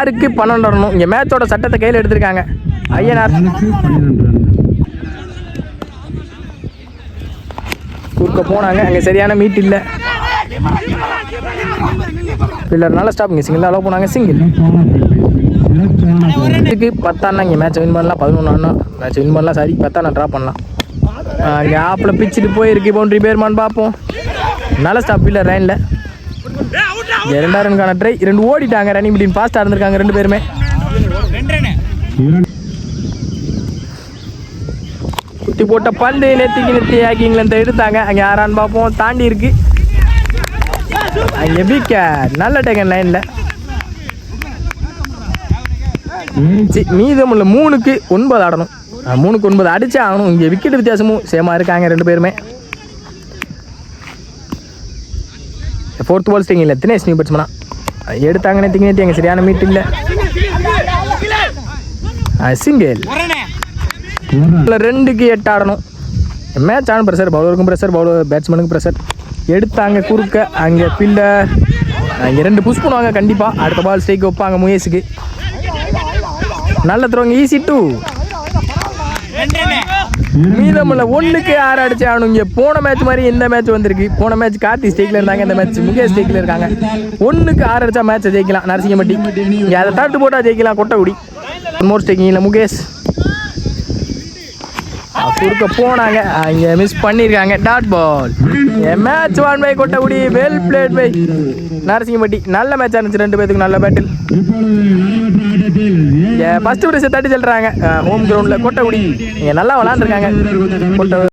யாருக்கு 12 வரணும். இங்கே மேட்சோட சட்டத்தை கையில் எடுத்திருக்காங்க ஐயனார். குறுக்க போனாங்க, அங்கே சரியான மீட் இல்லை. பில்லர் நல்ல ஸ்டாப். இங்கே சிங்கிள் அளவு போனாங்க, சிங்கிள். இதுக்கு 10 ஆனா இங்கே மேட்ச் வின் பண்ணலாம். 11 ஆனா மேட்ச் வின் பண்ணலாம். சரி 10 ஆனா ட்ரா பண்ணலாம். இங்கே ஆப்பில் பிச்சுட்டு போயிருக்கு. பவுண்டரி பேர்மான்னு பார்ப்போம். நல்ல ஸ்டாப் பில்லர் லைனில். 2 ரன்கான ட்ரை. 2 ஓடிட்டாங்க. ரன்னிங் பிட்வீன் ஃபாஸ்ட்டாக இருந்திருக்காங்க 2 பேருமே. குத்தி போட்ட பந்து நெத்தி ஆக்கிங்கள எடுத்தாங்க. அங்கே 6 ரன் பார்ப்போம். தாண்டி இருக்கு. அங்கே விக்கெட். நல்ல டேக்கன் லைனில். மீதமுள்ள 3க்கு 9 ஆடணும். 3க்கு 9 அடிச்சே ஆகணும். இங்கே விக்கெட் வித்தியாசமும் சேமாக இருக்காங்க 2 பேருமே. 4th பால் ஸ்டிங் இல்லை. தினேஷ் நியூ பேட்ஸ்மனா எடுத்தாங்க. நேற்று எங்கள் சரியான மீட் இல்லை. சிங்கிள். 2க்கு 8 ஆடணும். மேட்ச் ஆன ப்ரெஷர். பவுலருக்கும் ப்ரெஷர், பேட்ஸ்மேனுக்கும் ப்ரெஷர். எடுத்தாங்க குறுக்க. அங்கே பில்லர் அங்கே 2 புஷ் பண்ணுவாங்க கண்டிப்பாக. அடுத்த பால் ஸ்ட்ரைக் வைப்பாங்க முயேஸுக்கு. நல்ல த்ரோங்க. ஈஸி 2. மீதமுள்ள 1க்கு 6 அடிச்சு ஆகணும். இங்கே போன மேட்ச் மாதிரி இந்த மேட்ச் வந்திருக்கு. போன மேட்ச் கார்த்தி ஸ்டேக்கில் இருந்தாங்க. இந்த மேட்ச் முகேஷ் ஸ்டேக்கில் இருக்காங்க. 1க்கு 6 அடிச்சா மேட்சை ஜெயிக்கலாம். நரசிங்கம்பட்டி இங்கே அதை தட்டு போட்டால் ஜெயிக்கலாம். கொட்டகுடி மோர் ஸ்டேக்கிங் இல்லை. முகேஷ் குறுக்க போனாங்க. இங்கே மிஸ் பண்ணியிருக்காங்க. Dot ball. Match 1 by Kottagudi. Well played by Narasingampatti. நல்ல மேட்ச் இருந்துச்சு. 2 பேத்துக்கு நல்ல பேட்டில். ஃபர்ஸ்ட் பிரைஸை தட்டி செல்றாங்க ஹோம் கிரவுண்டில். கொட்டகுடி இங்கே நல்லா விளாண்டுருக்காங்க.